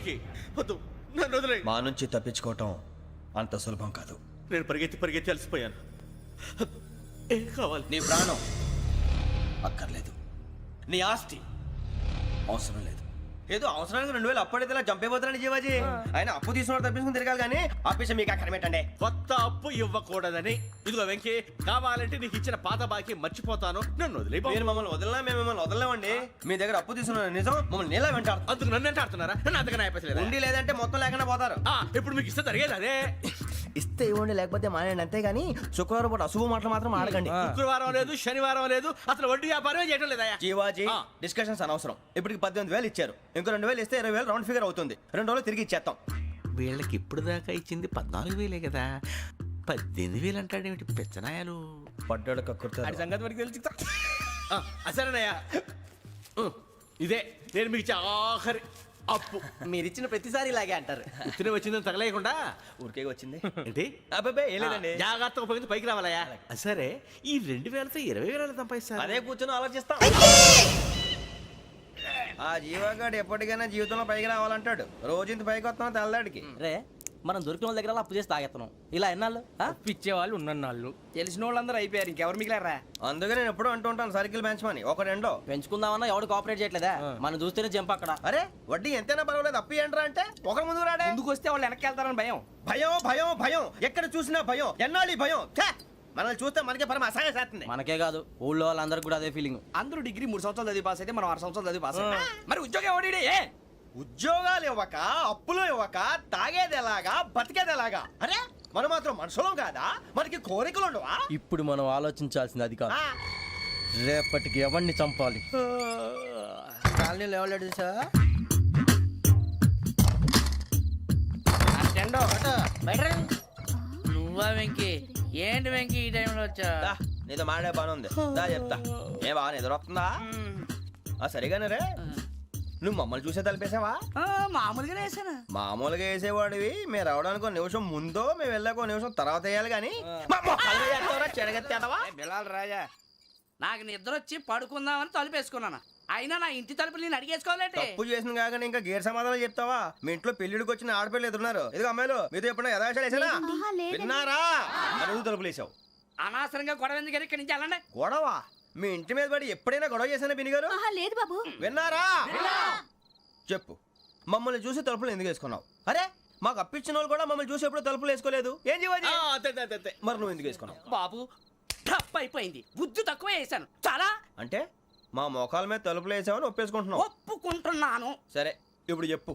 లోపలికి వద్దు, నన్ను వదిలే. మా నుంచి తప్పించుకోవటం అంత సులభం కాదు. నేను పరిగెత్తి అలసిపోయాను. ఏం కావాలి? నీ ప్రాణం అక్కర్లేదు, నీ ఆస్తి అవసరం లేదు. ఏదో అవసరానికి 2000 అప్పుడైతే ఇలా చంపేపోతారని జీవాజీ. ఆయన అప్పు తీసుకున్న తప్పించుకుని తిరగాలి కానీ ఆపేసి మీకు అక్కడ పెట్టండి. కొత్త అప్పు ఇవ్వకూడదని. ఇదిగో వెంకీ, కావాలంటే నీకు ఇచ్చిన పాత బాకీ మర్చిపోతాను, నన్ను వదిలే. మీరు మమ్మల్ని వదలనా? మేము మిమ్మల్ని వదలలేమండి. మీ దగ్గర అప్పు తీసుకున్న నిజం మమ్మల్ని నీలా వెంటాడు. అందుకు నన్ను ఎంత ఆడుతున్నారా? నన్ను అంతగా నాయపసలేదు. ఉండి లేదంటే మొత్తం లేకుండా పోతారు. ఇప్పుడు మీకు ఇస్తే జరిగేది అదే. ఇస్తే ఇవ్వండి, లేకపోతే మానేయండి, అంతేగాని శుక్రవారం పూట అశుభ మాటలు మాత్రం ఆడకండి. శుక్రవారం లేదు, శనివారం లేదు, అసలు వడ్డీ వ్యాపారమే చేయడం లేదా? జీవాజీ, డిస్కషన్స్ అనవసరం. ఇప్పటికి 18,000 ఇచ్చారు, ఇంకో 2,000 ఇస్తే 20,000 రౌండ్ ఫిగర్ అవుతుంది. 2 రోజులు తిరిగి ఇచ్చేస్తాం. వీళ్ళకి ఇప్పుడు దాకా ఇచ్చింది 14,000 కదా, 18,000 అంటాడేమిటి పెచ్చనాయాలు? పడ్డాడు కక్కుర్తాడు. సంగతి వరకు తెలిసి అసలేనయ్యా, ఇదే నేను మీకు ఇచ్చే ఆఖరి అప్పు. మీరు ఇచ్చిన ప్రతిసారి ఇలాగే అంటారు. ఇతనే వచ్చిందని తగలేయకుండా ఊరికే వచ్చింది ఏంటి? అబ్బాయి ఏం లేదండి. జాగ్రత్తగా ఉపయోగించి పైకి రావాలయ్యా. సరే, ఈ 2,000తో 20,000 సంపాదిస్తారు. అదే కూర్చొని ఆలోచిస్తాం. ఆ జీవగాడు ఎప్పటికైనా జీవితంలో పైకి రావాలంటాడు. రోజు ఇంత పైకి వస్తాం తెల్లడికి. రే, మనం దొరికిన వాళ్ళ దగ్గర అప్పు చేసి తాగెత్తనం. ఇలా ఎన్నాళ్ళు ఇచ్చేవాళ్ళు ఉన్నన్నాళ్ళు తెలిసిన వాళ్ళందరూ అయిపోయారు, ఇంకెవరు మిగిలారా? అందుకే నేను ఎప్పుడు అంటూ ఉంటాను సర్కిల్ బెంచ్ మని. ఒక రెండో పెంచుకుందామన్నా ఎవడు కోఆపరేట్ చేయట్లేదా? మనం చూస్తేనే జంప్ అక్కడ. అరే వడ్డీ ఎంతైనా పర్వాలేదు, అప్పు ఏంట్రా అంటే ఒక ముందు రాడే. ముందుకు వస్తే వాళ్ళు వెనక్కి వెళ్తారని భయం. భయం భయం భయం, ఎక్కడ చూసినా భయం. ఎన్నాళ్ళు భయం? మనల్ని చూస్తే మనకే పరమ అసహాయం చేస్తుంది. మనకే కాదు, ఊళ్ళో వాళ్ళందరికీ కూడా అదే ఫీలింగ్. అందరూ డిగ్రీ 3 సంవత్సరాలు చదివి పాస్ అయితే మనం 6 సంవత్సరాలు చదివి పాస్ అయ్యాం. మరి ఉద్యోగం ఎవడి? ఉద్యోగాలు ఇవ్వక, అప్పులు ఇవ్వక, తాగేది ఎలాగా, బతికేది ఎలాగా? అరే మనం మాత్రం మనుషులం కాదా? మనకి కోరికలు ఉండవా? ఇప్పుడు మనం ఆలోచించాల్సింది అది కాదు, రేపటికి ఎవరిని చంపాలి. కాలనీలో ఎవరు సార్? నువ్వా వెంకీ? ఏంటి వెంకీ ఈ టైంలో వచ్చా? నీతో మాడే పని ఉంది, దా చెప్తా. ఏ బాగా నిద్రొస్తుందా? సరిగానే రే, నువ్వు మమ్మల్ని చూసే తలిపేసావా? మామూలుగానే వేసాను. మామూలుగా వేసేవాడివి. మేము రావడానికి 1 నిమిషం ముందో, మేము వెళ్ళాక 1 నిమిషం తర్వాత వేయాలి కానీ బిలాల్ రాజా, నాకు నిద్ర వచ్చి పడుకుందామని తలుపేసుకున్నాను. అయినా నా ఇంటి తలుపులు నేను అడిగేసుకోవాలంటే తప్పు చేసిన కాక ఇంకా గేర్ సమాధానం చెప్తావా? మీ ఇంట్లో పెళ్లిడికి వచ్చిన ఆడపిల్లలు ఎదురున్నారు. ఇదిగో అమ్మాయిలు, మీతో ఎప్పుడైనా యథాశాలు వేసానా? విన్నారా? అడుగు తలుపులు వేసావు. అనవసరంగా గొడవ ఎందుకు? ఇక్కడి నుంచి వెళ్ళండి. గొడవ? మీ ఇంటి మీద పడి ఎప్పుడైనా గొడవ చేశానా బిని గారు? లేదు బాబు. విన్నారా? చెప్పు, మమ్మల్ని చూసి తలుపులు ఎందుకు వేసుకున్నావు? అరే మాకు అప్పించిన వాళ్ళు కూడా మమ్మల్ని చూసి ఎప్పుడు తలుపులు వేసుకోలేదు. ఏం జీవాజీ? మరి నువ్వు ఎందుకు వేసుకున్నావు? బాబు టప్ అయిపోయింది, బుద్ధి తక్కువ వేసాను చాలా. అంటే మా మోకాల మీద తలుపులు వేసామని ఒప్పేసుకుంటున్నావు? ఒప్పుకుంటున్నాను. సరే ఇప్పుడు చెప్పు,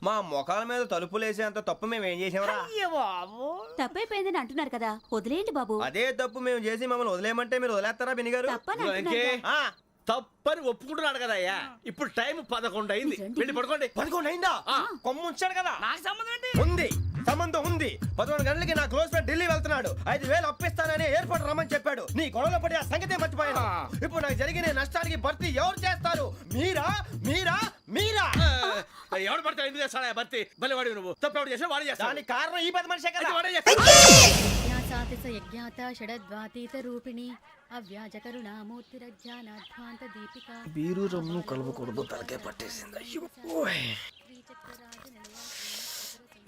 మా మొఖాల మీద తలుపులు వేసేంత తప్పు మేము ఏం చేసామరా? తప్పైపోయిందని అంటున్నారు కదా, వదిలేయండి బాబు. అదే తప్పు మేము చేసి మమ్మల్ని వదిలేయమంటే మీరు వదిలేస్తారా బిని గారు? తప్పని ఒప్పుకుంటున్నాడు కదా అయ్యా. ఇప్పుడు టైం 11 అయింది, వెళ్ళి పడుకోండి. 11 అయిందా? కొమ్ము ఉంచాడు కదా. నాకు సంబంధం ఏంటి? ఉంది, సంబంధం ఉంది. 11 గంటలకి నా క్లోజ్ ఫ్రెండ్ ఢిల్లీ వెళ్తున్నాడు. 5,000 అప్పిస్తానని ఎయిర్పోర్ట్ రమ్మని చెప్పాడు. నీ గొడవలో పడి ఆ సంగతే మర్చిపోయాను. ఇప్పుడు నాకు జరిగిన నష్టానికి భర్తీ ఎవరు చేస్తారు? మీరా మీరా మీరా? ఎవడు పడతావు? ఎందుకు చేస్తాడా భర్తీ? భలే వాడి నువ్వు. తప్పు ఎవడు చేసా వాడే చేస్తా. దానికి కారణం ఈ 10 మనిషే కదా. బీరు రమ్ము కలవకూడదు, తలకే పట్టేసింది.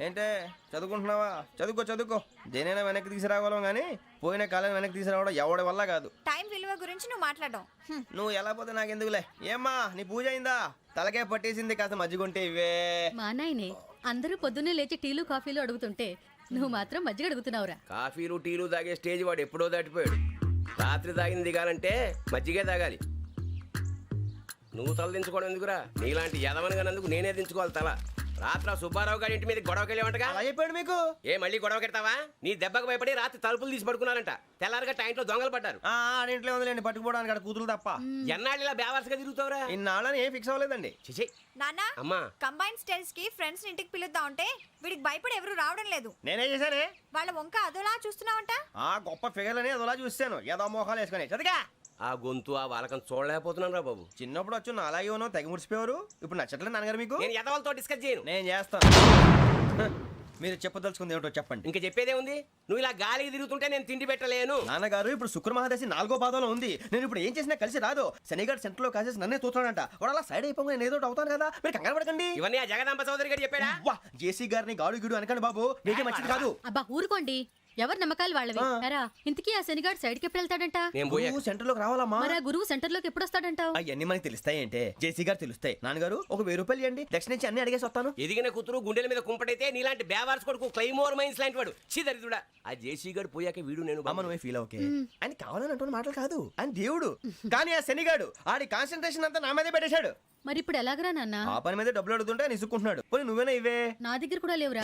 ఏంటే చదువుకుంటున్నావా? చదువుకో. దేనైనా వెనక్కి తీసుకురావాలం కానీ పోయిన కాలం వెనక్కి తీసుకురావడం ఎవడి వల్ల కాదు. టైం విలువ గురించి నువ్వు మాట్లాడడం. నువ్వు ఎలా పోతే నాకెందుకులే. ఏమ్మా నీ పూజ అయిందా? తలకే పట్టేసింది, కాస్త మజ్జిగుంటే ఇవే. మా నాయనే అందరూ పొద్దున్నే లేచి టీలు కాఫీలు అడుగుతుంటే నువ్వు మాత్రం మజ్జిగ అడుగుతున్నావురా. కాఫీలు టీలు తాగే స్టేజ్ వాడు ఎప్పుడో దాటిపోయాడు. రాత్రి తాగింది దిగాలంటే మజ్జిగే తాగాలి. నువ్వు తల దించుకోవడం ఎందుకురా? నీలాంటి యదవనగానందుకు నేనే దించుకోవాలి తల. రాత్రి సుబ్బారావు గారి ఇంటి మీద గొడవకి వెళ్ళేవంటగా. అలా చెప్పాడు మీకు? ఏ మళ్ళీ గొడవ కెడతావా? నీ దెబ్బకు భయపడి రాత్రి తలుపులు తీసి పడుకున్నారంట. తెల్లారగా టైంట్లో దొంగలు పడ్డారు. ఇంట్లో ఉందిలేండి, పట్టుకుపోవడానికి అక్కడ కూతురు తప్ప. ఎన్నాళ్ళు ఇలా బేవర్స్గా తిరుగుతావురా? ఇన్నాళ్ళని ఏం ఫిక్స్ అవ్వలేదండి. చిచి నాన్నా, అమ్మా, కంబైన్ స్టైల్స్ కి ఫ్రెండ్స్ ఇంటికి పిలుద్దాం అంటే వీడికి భయపడి ఎవరు రావడం లేదు. నేనే చేశానే? వాళ్ళ వంక అదోలా చూస్తున్నావంట. గొప్ప ఫిగర్లని అదోలా చూస్తాను, ఏదో మోహాలు వేసుకొని. చదిగా ఆ గొంతు ఆ వాలకం చూడలేకపోతున్నాను రా బాబు. చిన్నప్పుడు వచ్చి నా అలాగే ఉన్నావు, తెగ ముడిచిపోయారు. ఇప్పుడు నచ్చట్లేదు నాన్నగారు మీకు? నేను యదవలతో డిస్కస్ చేయను. నేను చేస్తాను. మీరు చెప్పదలుచుకుంది ఏమిటో చెప్పండి. ఇంకా చెప్పేదే ఉంది. నువ్వు ఇలా గాలికి తిరుగుతుంటే నేను తిండి పెట్టలేను. నాన్నగారు ఇప్పుడు శుక్ర మహాదశి 4వ పాదంలో ఉంది. నేను ఇప్పుడు ఏం చేసినా కలిసి రాదు. శనిగారు సెంటర్ లో కాసేసి నన్నే చూస్తాడంట. వాడు అలా సైడ్ అయిపోయి నేను ఏదో ఒకటి అవుతాను కదా, మీరు కంగారు పడకండి. ఇవన్నీ ఆ జగదాంబ చౌదరి గారు చెప్పాడా? వా జేసీ గారిని గాడు గిడు అనకండి బాబు, మీకే మంచిది కాదు. అబ్బా ఊరుకోండి, ఎవరి నమ్మకాలు వాళ్ళవి. ఎరా ఇంతకీ ఆ శనిగాడు సైడ్ కి ఎప్పుడు వెళ్తాడంట? నేను పోయా. నువ్వు సెంటర్ లోకి రావాలమ్మా. మరి ఆ గురువు సెంటర్ లోకి ఎప్పుడు వస్తాడంటావు? అవన్నీ మనకి తెలుస్తాయి అంటే జేసీ గారు తెలుస్తాయి. నాన్నగారు ఒక 1000 రూపాయలు ఇవ్వండి, దక్షిణ నుంచి అన్ని అడిగేసి వస్తాను. ఎదిగిన కూతురు గుండెల మీద కుంపటైతే నీలాంటి బేవార్స్ కొడుకు క్లైమోర్ మైన్స్ లాంటి వాడు చీదరిదుడా. ఆ జేసీ గారు పోయాక వీడు నేను అమ్మ నువ్వే ఫీల్ ఓకే. ఆయన కావాలని అంటున్న మాటలు కాదు, ఆయన దేవుడు. కానీ ఆ శనిగాడు ఆడి కాన్సన్ట్రేషన్ అంతా నా మీదే పెట్టేశాడు. మరి ఇప్పుడు ఎలాగరా నాన్న? ఆ పని మీద డబ్బులు అడుగుతుంటే నిసుక్కుంటున్నాడు. పోనీ నువ్వేనా ఇవే? నా దగ్గర కూడా లేవురా.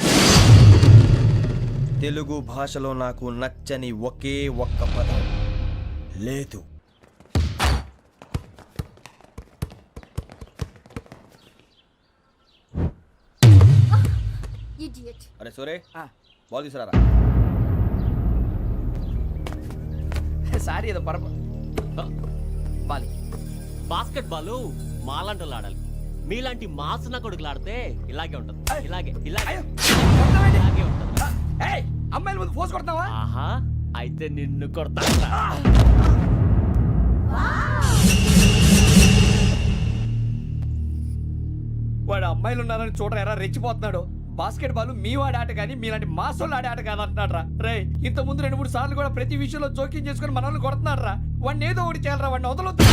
తెలుగు భాషలో నాకు నచ్చని ఒకే ఒక్క పదం లేదు. అరే సూరే, బాల్ తీసుకురారా. సారీ ఏదో బాలి బాస్కెట్ బాల్ మాలాంటి వాళ్ళు ఆడాలి. మీలాంటి మాసన కొడుకులు ఆడితే ఇలాగే ఉంటది. ఇలాగే ఇలాగే ఇలాగే ఉంటది. అమ్మాయిల ముందు ఫోర్స్ కొడతావా? ఆహా, అయితే నిన్ను కొడతా. వాడు అమ్మాయిలు ఉన్నారని చూడరా ఎరా రెచ్చిపోతున్నాడు. బాస్కెట్ బాల్ మీ వాడి ఆట కానీ మీలాంటి మాసోళ్ళు ఆడే ఆట కాదు అంటున్నాడు రా. రే ఇంత ముందు 2-3 సార్లు కూడా ప్రతి విషయంలో జోక్యం చేసుకుని మన వాళ్ళు కొడుతున్నాడు రా. వాడిని ఏదో ఒకటి చేయాలరా, వాడిని వదలొద్దు.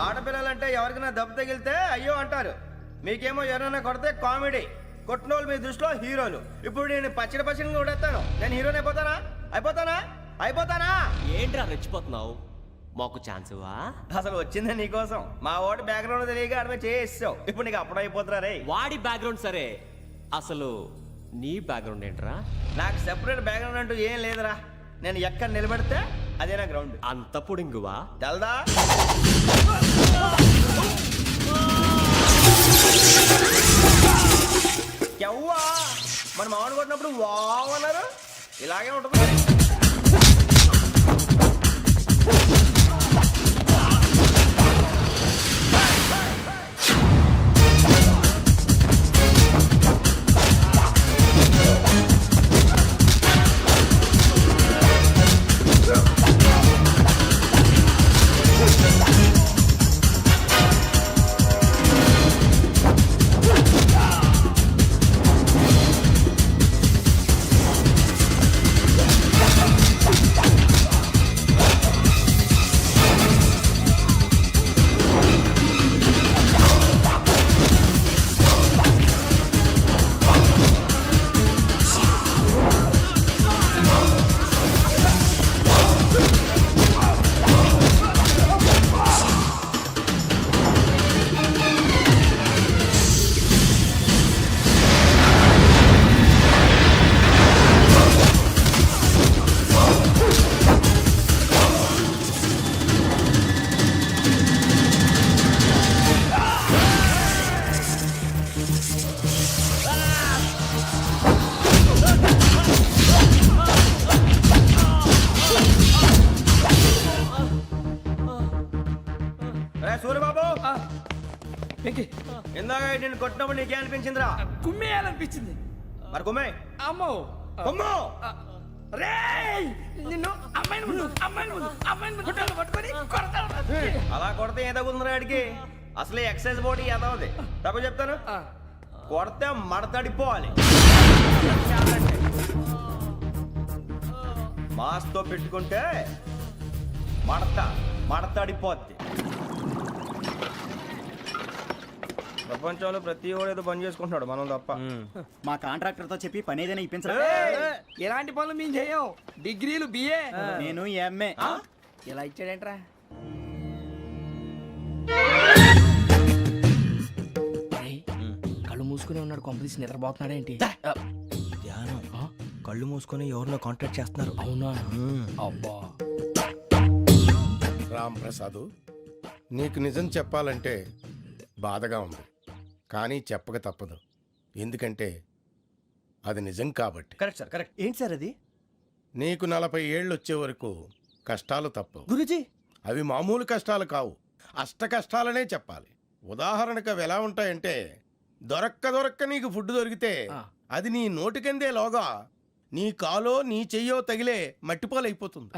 ఆడపిల్లలంటే ఎవరికైనా దెబ్బ తగిలితే అయ్యో అంటారు, మీకేమో ఎవరైనా కొడితే కామెడీ. కొట్టిన వాళ్ళు మీ దృష్టిలో హీరోలు. ఇప్పుడు నేను పచ్చడి కొడేస్తాను, నేను హీరోని అయిపోతానా? ఏంట్రా రెచ్చిపోతున్నావు? మాకు ఛాన్స్ ఇవ్వా? అసలు వచ్చిందే నీకోసం. మా ఓటు బ్యాక్గ్రౌండ్ తెలియక అడిమే చేసావు. ఇప్పుడు నీకు అప్పుడు అయిపోతున్నా రే. వాడి బ్యాక్గ్రౌండ్ సరే, అసలు నీ బ్యాక్గ్రౌండ్ ఏంట్రా? నాకు సెపరేట్ బ్యాక్గ్రౌండ్ అంటూ ఏం లేదురా. నేను ఎక్కడ నిలబెడితే అదే నా గ్రౌండ్. అంత పొడింగువా? తెల్దా? ఎవ్వా మన మామిడి కొట్టినప్పుడు వావ్ అన్నారు, ఇలాగే ఉంటుంది. సూర్యబాబు, ఇందాక నేను కొట్టినప్పుడు నీకే అనిపించిందిరా? కుమ్మేయాలనిపించింది. మరి కుమ్మే. అమ్మో కుమ్ము. రేయ్ నిన్ను అమ్మాయిని ముందు పట్టుకొని కొడతాను. అలా కొడితే ఏ తగ్గుతుందిరా ఆడికి? అసలే ఎక్సైజ్ బాడీ ఏదవుది. తప్ప చెప్తాను, కొడితే మడతడిపోవాలి. మాస్తో పెట్టుకుంటే మడతడిపోద్ది. ప్రపంచంలో ప్రతి వాడు ఏదో పని చేసుకుంటున్నాడు, మనం తప్ప. మా కాంట్రాక్టర్ తో చెప్పి పని ఏదైనా ఇప్పించరా? ఎలాంటి పనులు మేము చేయం. డిగ్రీలు బిఏ, నేను ఎంఏ. ఇలా ఇచ్చాడేంట్రా? కళ్ళు మూసుకునే ఉన్నాడు, కొంపదీసి నిద్రపోతున్నాడేంటి? కళ్ళు మూసుకొని ఎవరినో కాంటాక్ట్ చేస్తున్నారు. అవునా? అబ్బా. రామ్ ప్రసాద్, నీకు నిజం చెప్పాలంటే బాధగా ఉంది, కానీ చెప్పక తప్పదు. ఎందుకంటే అది నిజం కాబట్టి. Correct sir, correct. ఏంటి సార్ అది? నీకు 40 ఏళ్ళు వచ్చే వరకు కష్టాలు తప్పవు. గురుజీ, అవి మామూలు కష్టాలు కావు, అష్ట కష్టాలనే చెప్పాలి. ఉదాహరణకు అవి ఎలా ఉంటాయంటే, దొరక్క నీకు ఫుడ్ దొరికితే అది నీ నోటికందే లోగా నీ కాలో నీ చెయ్యో తగిలే మట్టిపాలైపోతుంది.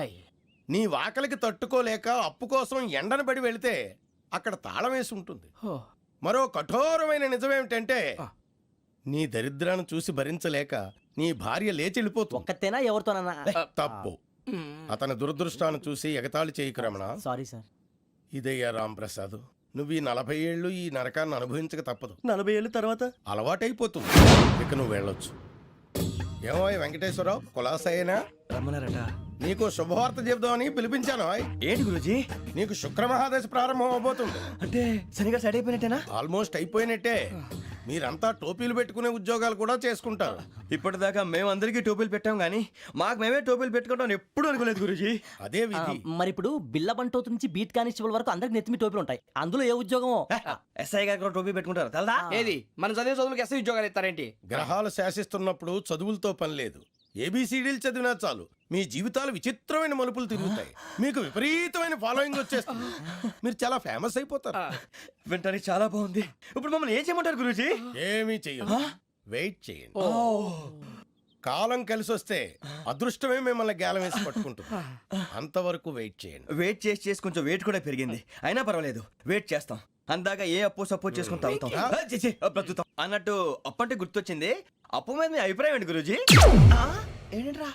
నీ వాకలికి తట్టుకోలేక అప్పు కోసం ఎండను పడి వెళితే అక్కడ తాళం వేసి ఉంటుంది. మరో కఠోరమైన నిజమేమిటంటే, నీ దరిద్రాన్ని చూసి భరించలేక నీ భార్య లేచి వెళ్ళిపోతుంది. ఒక్కతేనా ఎవరితోనన్నా? తప్పు. అతని దురదృష్టాన్ని చూసి ఎగతాళి చేయకు రమణ. Sorry sir. ఇదయ్యా రాంప్రసాద్, నువ్వు ఈ 40 ఏళ్ళు ఈ నరకాన్ని అనుభవించక తప్పదు. 40 ఏళ్ళ తర్వాత అలవాటైపోతుంది. ఇక నువ్వు వెళ్ళొచ్చు. ఏమో వెంకటేశ్వరరావు, కులాసైనా రమ్మన్నారట. నీకు శుభవార్త చెబుదామని పిలిపించాను. ఏంటి గురుజీ? నీకు శుక్రమహాదశ ప్రారంభం అవబోతుంది. అంటే శనిగా సెట్ అయిపోయినట్టేనా? ఆల్మోస్ట్ అయిపోయినట్టే. మీరంతా టోపీలు పెట్టుకునే ఉద్యోగాలు కూడా చేసుకుంటారు. ఇప్పటిదాకా మేమందరికీ టోపీలు పెట్టాం కానీ మాకు మేమే టోపీలు పెట్టుకుంటాం ఎప్పుడు అనుకోలేదు గురుజీ. అదే విధి. మరి ఇప్పుడు బిల్ల బంటోతు నుంచి బీట్ కానిస్టేబుల్ వరకు అందరికి నెత్తిమి టోపీలు ఉంటాయి. అందులో ఏ ఉద్యోగం? ఎస్ఐ గారు కూడా టోపీ పెట్టుకుంటారు తెలదా? ఏది మన చదివే చదువులకు ఎస్ఐ ఉద్యోగాలు ఇస్తారేంటి? గ్రహాలు శాసిస్తున్నప్పుడు చదువులతో పని లేదు. ఏబిసిడీలు చదివినా చాలు మీ జీవితాలు విచిత్రమైన మలుపులు తిరుగుతాయి. మీకు విపరీతమైన ఫాలోయింగ్ వచ్చేస్తుంది. మీరు చాలా ఫేమస్ అయిపోతారు. వింటానికి చాలా బాగుంది. ఇప్పుడు మమ్మల్ని ఏం చేయమంటారు గురుజీ? ఏమీ చెయ్యదు, వెయిట్ చేయండి. కాలం కలిసి వస్తే అదృష్టమే మిమ్మల్ని గేలం వేసి పట్టుకుంటుంది. అంతవరకు వెయిట్ చేయండి. వెయిట్ చేసి కొంచెం వెయిట్ కూడా పెరిగింది. అయినా పర్వాలేదు, వెయిట్ చేస్తాం. అందాక ఏ అప్పు సపోర్ట్ చేసుకుని తాగుతాం, బ్రతుకుతాం అన్నట్టు. అప్పు అంటే గుర్తొచ్చింది. అప్పు మీద మీ అభిప్రాయం ఏంటి గురుజీ? ఏంటరా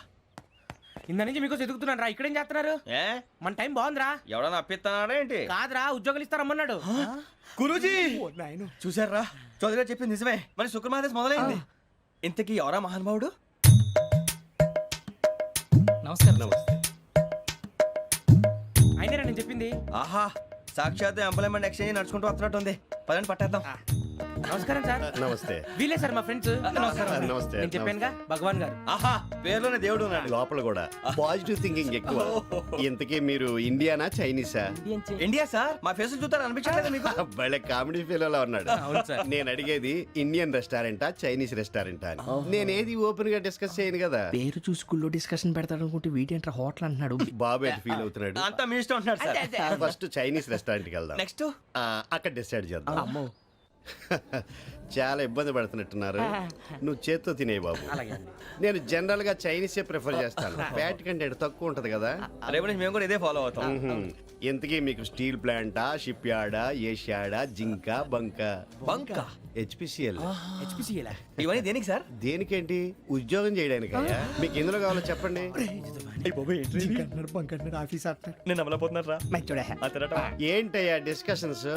ఇంత నుంచి మీకు ఎదుగుతున్నాను రా. ఇక్కడేం చేస్తున్నారు? ఏ మన టైం బాగుందిరా. ఎవడన్నా అప్పిస్తున్నాడా ఏంటి? కాదురా, ఉద్యోగాలు ఇస్తారమ్మన్నాడు. గురూజీ చూసారా, చౌదరి గారు చెప్పింది నిజమే. మరి శుక్రమాదేశ్ మొదలైంది. ఇంతకీ ఎవరా మహానుభావుడు? నమస్కారం. అయినరా నేను చెప్పింది? ఆహా, సాక్షాత్ ఎంప్లాయ్మెంట్ ఎక్స్చేంజ్ నడుచుకుంటూ వస్తున్నట్టు ఉంది. పదండి పట్టేద్దాం. నమస్కారం సార్. నమస్తే. వీలే సార్ మా ఫ్రెండ్స్. నమస్కారం. నమస్తే. నేను చెప్పానుగా, భగవాన్ గారు. ఆహా, పేర్లోనే దేవుడు ఉన్నాడు. లోపల కూడా పాజిటివ్ థింకింగ్ ఎక్కువ. ఇంతకీ మీరు ఇండియానా చైనీసా? India sir. మా ఫేస్ చూస్తారు అనిపించలేదు మీకు? భలే కామెడీ ఫీల్ అలా ఉన్నాడు. నేను అడిగేది ఇండియన్ రెస్టారెంటా చైనీస్ రెస్టారెంటా అని. నేనేది ఓపెన్ గా డిస్కస్ చేయను కదా. పేరు చూసి స్కూల్లో డిస్కషన్ పెడతాడు అనుకుంటే వీటేంట్రా హోటల్ అంటున్నాడు. బాబు ఎట్ ఫీల్ అవుతున్నాడు. అంతా మీ ఇష్టం ఉంటున్నాడు సార్. ఫస్ట్ చైనీస్ రెస్టారెంట్ కి వెళ్దాం. నెక్స్ట్ అక్కడ డిసైడ్ చేద్దాం. చాలా ఇబ్బంది పడుతున్నట్టున్నారు. నువ్వు చేత్తో తినే బాబు. నేను జనరల్ గా చైనీసే ప్రిఫర్ చేస్తాను. ఫ్యాట్ కంటెంట్ తక్కువ ఉంటది కదా. రేపు నుంచి మేము కూడా ఇదే ఫాలో అవుతాం. ఇంతకీ మీకు స్టీల్ ప్లాంటా, షిప్ యార్డా, ఏషియాడా, జింక, బంక? బంక, హెచ్పిసిఎల్. ఇవన్నీ దేనికి సార్? దేనికేంటి? ఉద్యోగం చేయడానికి. మీకు ఎందులో కావాలో చెప్పండి. నేను అమలపోతున్నారా? ఏంటయ్యా డిస్కషన్స్?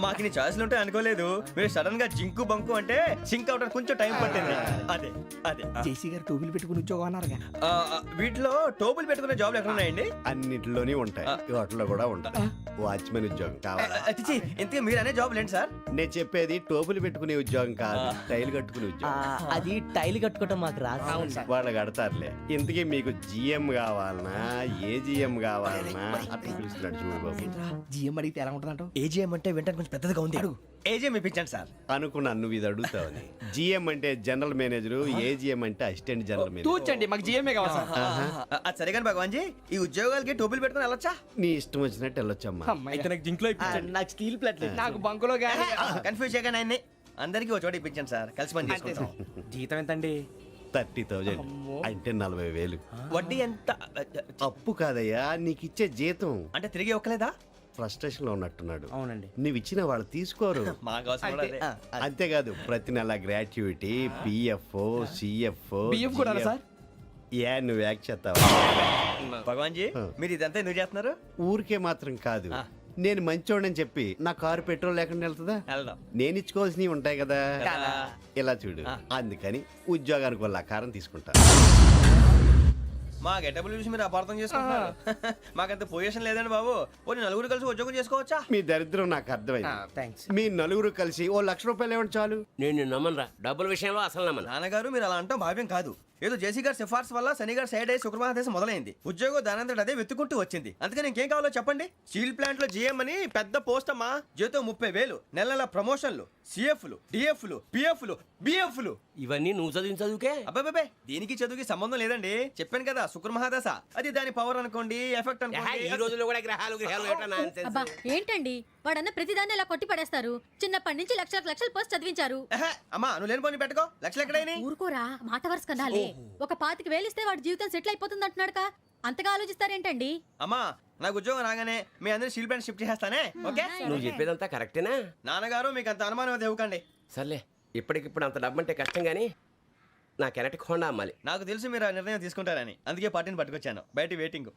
మాకు నీ ఛాయిస్లు ఉంటాయి అనుకోలేదు. మీరు సడన్ గా జింకు బంకు అంటే సింక్ అవడానికి కొంచెం టైం పట్టింది. అదే అదే జేసీ గారు టోపీలు పెట్టుకుని ఉద్యోగం అన్నారుగా. వీటిలో టోపులు పెట్టుకునే జాబ్లు ఎక్కడ ఉన్నాయండి? అన్నిటిలోనే ఉంటాయి, వాటిలో కూడా ఉంటాయి. వాచ్మెన్ ఉద్యోగం కావాలా? ఇంతకీ మీరు అనే జాబ్ ఏంటి సార్? నేను చెప్పేది టోపులు పెట్టుకునే ఉద్యోగం కాదు, టైల్ కట్టుకునే ఉద్యోగం. అది టైల్ కట్టుకోవటం మాకు రాదు. వాళ్ళు కడతారులే. ఇంతకీ మీకు జిఎం కావాలనా, ఏ జిఎం కావాలనా? అట్లా పిలుస్తున్నాడు చూడు బాబు. జిఎం అడిగితే ఎలా ఉంటుందంట? ఏజీఎం అంటే వింటానికి కొంచెం పెద్దదిగా ఉంది. ఏజీఎం ఇప్పించండి సార్. అనుకున్నాను నువ్వు ఇది అడుగుతావని. జిఎం అంటే జనరల్ మేనేజర్, ఏజిఎం అంటే అసిస్టెంట్ జనరల్ మేనేజర్. తూచండి, మాకు జిఎంఏ కావాలి సార్. అది సరే కానీ భగవాన్ జీ, ఈ ఉద్యోగాలకి టోపులు పెట్టుకుని వెళ్ళొచ్చా? నీ ఇష్టం వచ్చినట్టు వెళ్ళొచ్చమ్మా. అయితే నాకు జింక్లో నాకు స్టీల్ ప్లేట్ నాకు బంకులో కానీ. కన్ఫ్యూజ్ చేయగానే ఆయన్ని అందరికీ ఒక చోట ఇప్పించండి సార్. కలిసి పని చేసుకుంటాం. జీతం ఎంతండి? 30,000 అంటే 40,000. వడ్డీ ఎంత? అప్పు కాదయ్యా, నీకు ఇచ్చే జీతం. అంటే తిరిగి ఒక్కలేదా? ఫ్రస్ట్రేషన్ లో ఉన్నట్టున్నాడు. అవునండి. నువ్వు ఇచ్చిన వాళ్ళు తీసుకోరు. మాకు అవసరం కూడా అదే. అంతేకాదు ప్రతి నెల గ్రాట్యుటీ, పిఎఫ్, సిఎఫ్. బియ్యం కూడా సార్? ఏ నువ్వు యాక్ట్ చేస్తావా? భగవాన్ జీ, మీరు ఇదంతా ఎందుకు చేస్తున్నారు? ఊరికే మాత్రం కాదు, నేను మంచోడని చెప్పి నా కారు పెట్రోల్ లేకుండా వెళ్తుందా? వెళ్దాం. నేను ఇచ్చుకోవాల్సినవి ఉంటాయి కదా. కదా. ఇలా చూడు, అందుకని ఉద్యోగానికి వాళ్ళ ఆకారం తీసుకుంటా. మా గెటబుల్ చూసి మీరు అపార్థం చేసుకుంటున్నారు. మాకంత పొజిషన్ లేదండి బాబు. ఓ నలుగురు కలిసి ఉద్యోగం చేసుకోవచ్చా? మీ దరిద్రం నాకు అర్థమైంది. థ్యాంక్స్. మీ నలుగురు కలిసి ఓ 1,00,000 రూపాయలు ఇవ్వండి చాలు. నేను నమ్మనురా, డబ్బుల విషయంలో అసలు నమ్మను. నాన్నగారు, మీరు అలా అంటాం భావ్యం కాదు. ఏదో జేసీ గారి సిఫార్సు వల్ల శని గారు సైడ్ అయ్యి శుక్రమహాదేశం మొదలైంది. ఉద్యోగం దానంతటి అదే వెతుకుంటూ వచ్చింది. అందుకని ఇంకేం కావాలో చెప్పండి. స్టీల్ ప్లాంట్ లో జీఎం అని పెద్ద పోస్ట్ అమ్మా. జీతం 30,000, నెల నెల ప్రమోషన్లు, సిఎఫ్లు, డిఎఫ్లు, పిఎఫ్లు, బిఎఫ్లు. ఇవన్నీ నువ్వు చదివిన చదువుకే. అబ్బాబే దీనికి చదువుకి సంబంధం లేదండి. చెప్పాను కదా శుక్రమహాదశ. అది దాని పవర్ అనుకోండి, ఎఫెక్ట్ ఈ అనుకోండి. రోజుల్లో కూడా గ్రహాలు ఎట్లా nonsense? అబ్బా ఏంటండి వాడన్న ప్రతిదాన్ని ఇలా కొట్టి పడేస్తారు. చిన్నప్పటి నుంచి లక్షల పోస్ట్ చదివించారు. అమ్మా నువ్వు లేని పోనీ పెట్టుకో. లక్షలు ఎక్కడైనా ఊరుకోరా, మాట వరుస కదాలే. ఒక 25,000 ఇస్తే వాడి జీవితం సెటిల్ అయిపోతుంది అంటున్నాడుగా. అంతగా ఆలోచిస్తారేంటండి? అమ్మా నాకు ఉద్యోగం రాగానే మీ అందరూ స్టీల్ ప్లాంట్ షిఫ్ట్ చేస్తానే. ఓకే నువ్వు చెప్పేదంతా కరెక్టేనా? నాన్నగారు మీకు అంత అనుమానం అయితే ఇవ్వకండి. సర్లే, ఇప్పటికిప్పుడు అంత డబ్బంటే కష్టం కానీ నా కెనటిక్ హోండా అమ్మాలి. నాకు తెలుసు మీరు ఆ నిర్ణయం తీసుకుంటారని, అందుకే పార్టీని పట్టుకొచ్చాను. బయట వెయిటింగ్.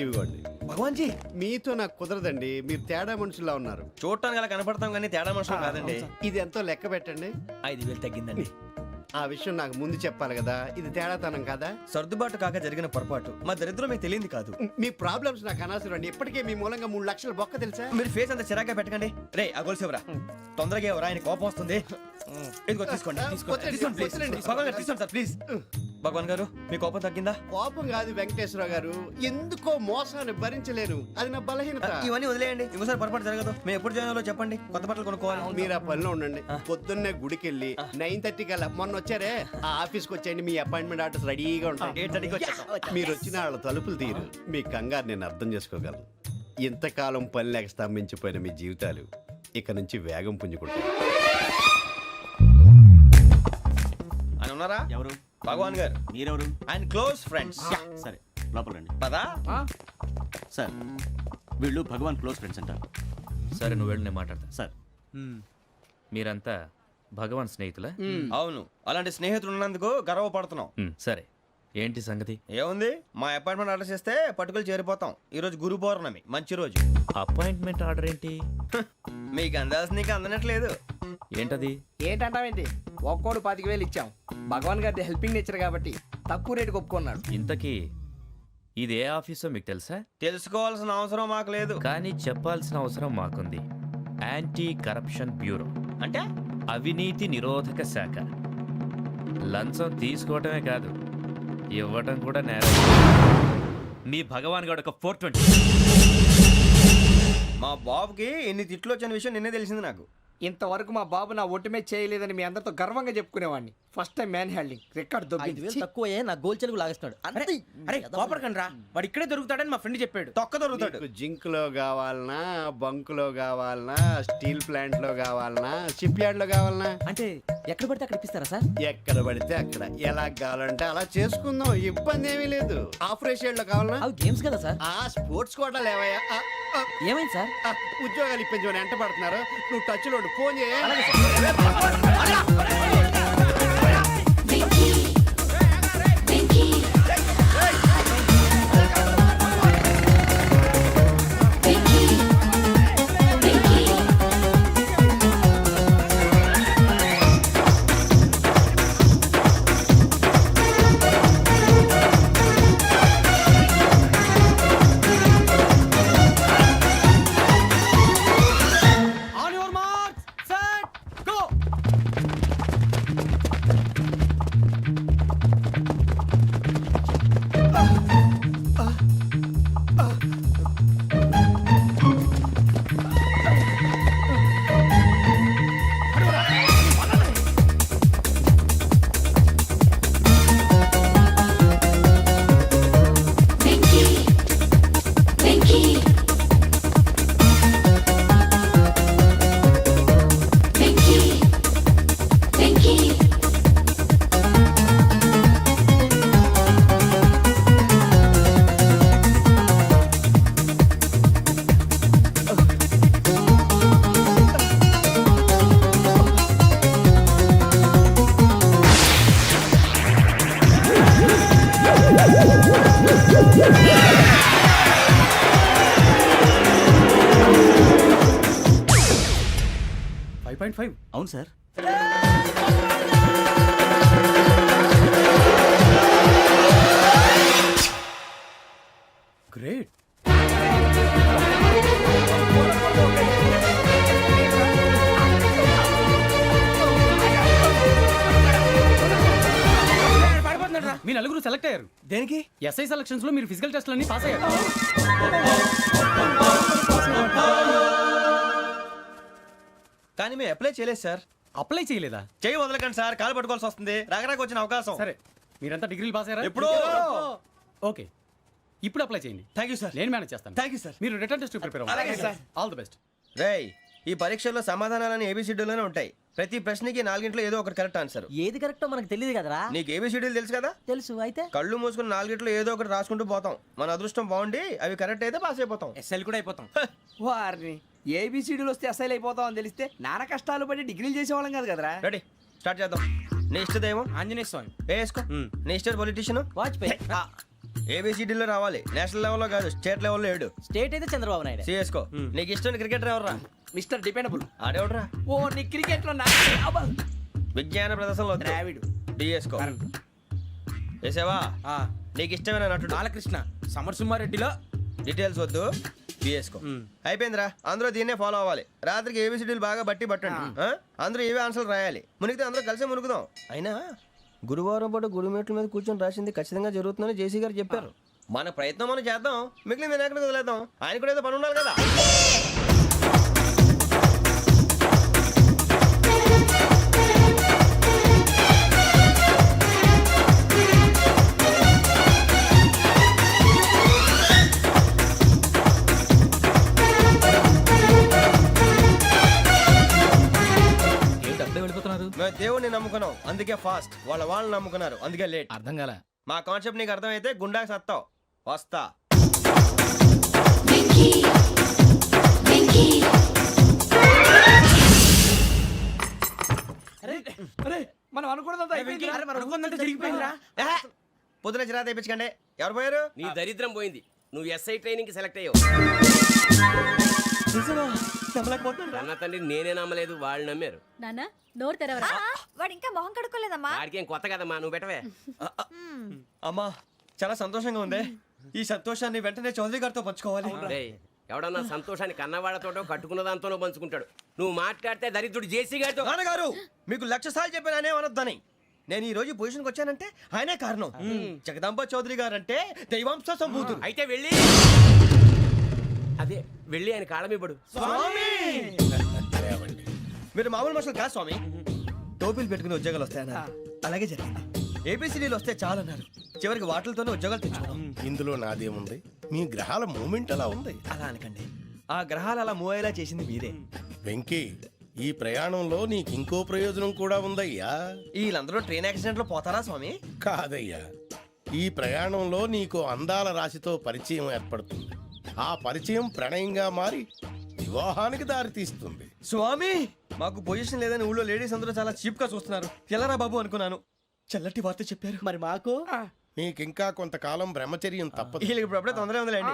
ఇవిగోండి. భగవాన్ జీ మీతో నాకు కుదరదండి, మీరు తేడా మనుషుల్లా ఉన్నారు. చూడటానికి అలా కనపడతాం కానీ తేడా మనుషులు కాదండి. ఇది ఎంతో లెక్క పెట్టండి. 5,000 తగ్గిందండి. ఆ విషయం నాకు ముందు చెప్పాలి కదా, ఇది తేడాతనం కదా. సర్దుబాటు కాక జరిగిన పొరపాటు. మా దరిద్రం మీకు తెలియంది కాదు. మీ ప్రాబ్లమ్స్ నాకు అనవసరం అండి. ఇప్పటికే మీ మూలంగా 3 లక్షలు బొక్క తెలుసా. మీరు ఫేస్ అంత చిరాగ్గా పెట్టకండి. రే ఆ గొలుసు ఎవరా? తొందరగా ఎవరా? ఆయన కోపం వస్తుంది. ఇదిగో తీసుకోండి. తీసుకోండి ప్లీజ్. భగవాన్ గారు తీసుకోండి సార్ ప్లీజ్. భగవాన్ గారు మీ కోపం తగ్గిందా? కోపం కాదు వెంకటేశ్వరరావు గారు, ఎందుకో మోసాన్ని భరించలేను, అది నా బలహీనత. ఇవన్నీ వదిలేయండి, ఇంకోసారి పొరపాటు జరగదు. మేము ఎప్పుడు జాయిన్ అవ్వాలో చెప్పండి, కొత్త బట్టలు కొనుక్కోవాలి. మీరు ఆ పనిలో ఉండండి. పొద్దున్నే గుడికి వెళ్ళి 9:30 కల్లా, మొన్న వచ్చారే ఆ ఆఫీస్కి వచ్చేయండి. మీ అపాయింట్మెంట్ ఆర్డర్స్ రెడీగా ఉంటాయి. 8:30కి వచ్చేస్తాం. మీరు వచ్చిన వాళ్ళ తలుపులు తీరు. మీ కంగారు నేను అర్థం చేసుకోగలను. ఇంతకాలం పని లేక స్తంభించిపోయిన మీ జీవితాలు ఇక నుంచి వేగం పుంజుకుంటాయి. ఆయన ఉన్నారా? ఎవరు? భగవాన్ గారు. మీరెవరు? ఆయన క్లోజ్ ఫ్రెండ్స్. సరే లోపల రండి. పదా సార్ వీళ్ళు భగవాన్ క్లోజ్ ఫ్రెండ్స్ అంటారు. సరే నువ్వు వెళ్ళి నేను మాట్లాడతా. సార్ మీరంతా భగవాన్ స్నేహితులా? అవును, అలాంటి స్నేహితులు ఉన్నందుకు గర్వపడుతున్నాం. సరే ఏంటి సంగతి? ఏముంది, మా అపాయింట్మెంట్ ఆర్డర్ చేస్తే పట్టుకులు చేరిపోతాం. ఈ రోజు గురు పౌర్ణమి, మంచి రోజు. అపాయింట్మెంట్ ఆర్డర్ ఏంటి? మీకు అందాల్సిన నీకు అందనట్లేదు. ఏంటది? ఏంటంటావేంటి? ఒక్కోడు 25,000 ఇచ్చాం. భగవాన్ గారి హెల్పింగ్ నేచర్ కాబట్టి తక్కువ రేటుకి ఒప్పుకున్నాడు. ఇంతకీ ఇది ఏ ఆఫీసో మీకు తెలుసా? తెలుసుకోవాల్సిన అవసరం మాకు లేదు. కానీ చెప్పాల్సిన అవసరం మాకుంది. యాంటీ కరప్షన్ బ్యూరో అంటే అవినీతి నిరోధక శాఖ. లంచం తీసుకోవటమే కాదు, ఇవ్వటం కూడా నేరం. మీ భగవాన్ గారు ఒక 420. మా బాబుకి ఎన్ని తిట్లు వచ్చిన విషయం నిన్నే తెలిసింది నాకు. ఇంతవరకు మా బాబు నా ఒట్టుమే చేయలేదని మీ అందరితో గర్వంగా చెప్పుకునేవాడిని. First time man handing record 5,000 తక్కువే నా గోల్ చెలుగు లాగేస్తున్నాడు. అరే కోపడకండి రా, వాడు ఇక్కడే దొరుకుతాడని మా ఫ్రెండ్ చెప్పాడు. తొక్క దొరుకుతాడు. మీకు జింక్ లో కావాలనా, బంక్ లో కావాలనా, స్టీల్ ప్లాంట్ లో కావాలనా, షిప్ యార్డ్ లో కావాలనా? అంటే ఎక్కడ పడితే అక్కడ ఇప్పిస్తారా సార్? ఎక్కడ పడితే అక్కడ, ఎలా కావాలంటే అలా చేసుకుందాం, ఇబ్బంది ఏమీ లేదు. ఆపరేషన్ లో కావాలనా? అవి గేమ్స్ కదా సార్. ఆ స్పోర్ట్స్ కోటా లేవయ్యా. ఏమైంది సార్? ఉద్యోగాలు ఇప్పించమని ఎంట పడుతున్నారు. నువ్వు టచ్ లో ఫోన్ చేయ. అవును సార్. గ్రేట్. లో సెలెక్ట్ అయ్యారు. దేనికి? ఎస్ఐ సెలక్షన్స్ లో మీరు ఫిజికల్ టెస్ట్ అన్ని పాస్ అయ్యారు. కానీ మేము అప్లై చేయలేదు సార్. అప్లై చేయలేదా? చేయి వదలకండి సార్, కాలు పట్టుకోవాల్సి వస్తుంది. రాగరాకు వచ్చిన అవకాశం. సరే, మీరంతా డిగ్రీలు పాస్ అయ్యారా? ఎప్పుడో. ఓకే, ఇప్పుడు అప్లై చేయండి. Thank you sir. నేను మేనేజ్ చేస్తాను. Thank you sir. మీరు రిటర్న్ టెస్ట్ ప్రిపేర్ అవ్వండి. అలాగే సార్. All the best. రేయ్, ఈ పరీక్షల్లో సమాధానాలని ఏబిసిడ్యూల్లోనే ఉంటాయి. ప్రతి ప్రశ్నకి 4 ఏదో ఒకటి కరెక్ట్ ఆన్సర్. ఏది కరెక్టో మనకు తెలియదు కదరా. నీకు ఏబిసిడ్యూల్ తెలుసు కదా? తెలుసు. అయితే కళ్ళు మూసుకుని 4 ఏదో ఒకటి రాసుకుంటూ పోతాం. మన అదృష్టం బాగుండి అవి కరెక్ట్ అయితే పాస్ అయిపోతాం. ఎస్ఎల్ కూడా అయిపోతాం. వారిని ఏబిసిడీలు వస్తే అసైల్ అయిపోతాం అని తెలిస్తే నాన్న కష్టాలు పడి డిగ్రీలు చేసేవాళ్ళం కాదు కదరా. రెడీ, స్టార్ట్ చేద్దాం. నీ ఇష్టదేమో ఆంజనేయ స్వామి. వేసుకో. నీ ఇష్ట పొలిటీషియన్ వాజ్పేయి. ఏబిసిడీలో రావాలి. నేషనల్ లెవెల్లో కాదు, స్టేట్ లెవెల్లో 7. స్టేట్ అయితే చంద్రబాబు నాయుడు. సిఎస్కో. నీకు ఇష్టం క్రికెటర్ ఎవర్రా? Mister dependable. ఆడేవడరా? ఓ నీ క్రికెట్ లో విజ్ఞాన ప్రదర్శనలో ద్రావిడు. డిఎస్కో. వేసావా? నీకు ఇష్టమైన నటుడు? బాలకృష్ణ. సమర్సింహారెడ్డిలో డీటెయిల్స్ వద్దు, బిఎస్కో. అయిపోయిందిరా, అందరూ దీన్నే ఫాలో అవ్వాలి. రాత్రికి ఏబిసిడీలు బాగా బట్టి పట్టండి. అందరూ ఏవే ఆన్సర్లు రాయాలి. మునిగితే అందరూ కలిసి మునుగుదాం. అయినా గురువారం పాటు గురుమేట్ల మీద కూర్చొని రాసింది ఖచ్చితంగా జరుగుతుందని జేసీ గారు చెప్పారు. మన ప్రయత్నం మనం చేద్దాం, మిగిలిన నేను ఎక్కడికి వదిలేద్దాం. ఆయన కూడా ఏదో పని ఉండాలి కదా. మేము దేవుడిని నమ్ముకున్నాం, అందుకే ఫాస్ట్. వాళ్ళు నమ్ముకున్నారు, అందుకే లేట్. అర్థం కాల. మా కాన్సెప్ట్ నీకు అర్థమైతే గుండాకి సత్తావు. వస్తా. మనం అనుకున్నదంతా అయిపోయింది. పొద్దున చిరా తెప్పించకండి. ఎవరు పోయారు? నీ దరిద్రం పోయింది. నువ్వు ఎస్ఐ ట్రైనింగ్ కి సెలెక్ట్ అయ్యావు. అన్న తండ్రి నేనే నమ్మలేదు, వాళ్ళు నమ్మారు. నాన్న నోరు తెరవరా. వాడు ఇంకా మొహం కడుక్కోలేదమ్మా. వాడికి ఏం కొత్త కదమ్మా, నువ్వు పెట్టవే. అమ్మా, చాలా సంతోషంగా ఉంది. ఈ సంతోషాన్ని వెంటనే చౌదరి గారితో పంచుకోవాలి. రేయ్, ఎవడన్నా సంతోషాన్ని కన్నవాడతోటో కట్టుకున్న దాంతోనో పంచుకుంటాడు. నువ్వు మాట్లాడితే దరిద్రుడు జేసీ గారితో. నాన్నగారు, మీకు 1,00,000 సార్లు చెప్పాను ఆయనే అనొద్దని. నేను ఈ రోజు పొజిషన్కి వచ్చానంటే ఆయనే కారణం. జగదాంబ చౌదరి గారు అంటే దైవాంశ సంభూతుడు. అయితే వెళ్ళి అదే వెళ్ళి ఆయన కాళ్ళమివ్వడు. మీరు మామూలు మనుషులు కాదు స్వామి. టోపీలు పెట్టుకుని ఉద్యోగాలు వస్తాయన్నారు, అలాగే జరిగింది. ఏబిసిడీలు వస్తే చాలన్నారు, చివరికి వాటిలతోనే ఉద్యోగాలు తెచ్చుకున్నాం. ఇందులో నాదేముంది? మీ గ్రహాల మూమెంట్ అలా ఉంది. అలా అనకండి, ఆ గ్రహాలు అలా మూవ్ అయ్యేలా చేసింది మీరే. వెంకీ, ఈ ప్రయాణంలో నీకు ఇంకో ప్రయోజనం కూడా ఉందయ్యా. వీళ్ళందరూ ట్రైన్ యాక్సిడెంట్ లో పోతారా స్వామి? కాదయ్యా, ఈ ప్రయాణంలో నీకు అందాల రాశితో పరిచయం ఏర్పడుతుంది. ఆ పరిచయం ప్రణయంగా మారి వివాహానికి దారితీస్తుంది. స్వామి, మాకు పొజిషన్ లేదని ఊళ్ళో లేడీస్ అందరూ చాలా చీప్ గా చూస్తున్నారు. ఎలారా బాబు అనుకున్నాను. చల్లటి వార్త చెప్పారు. మరి మాకు నీకింకా కొంతకాలం బ్రహ్మచర్యం తప్పదు. వీళ్ళకి ఇప్పుడు అప్పుడే తొందరగా ఉందిలేండి.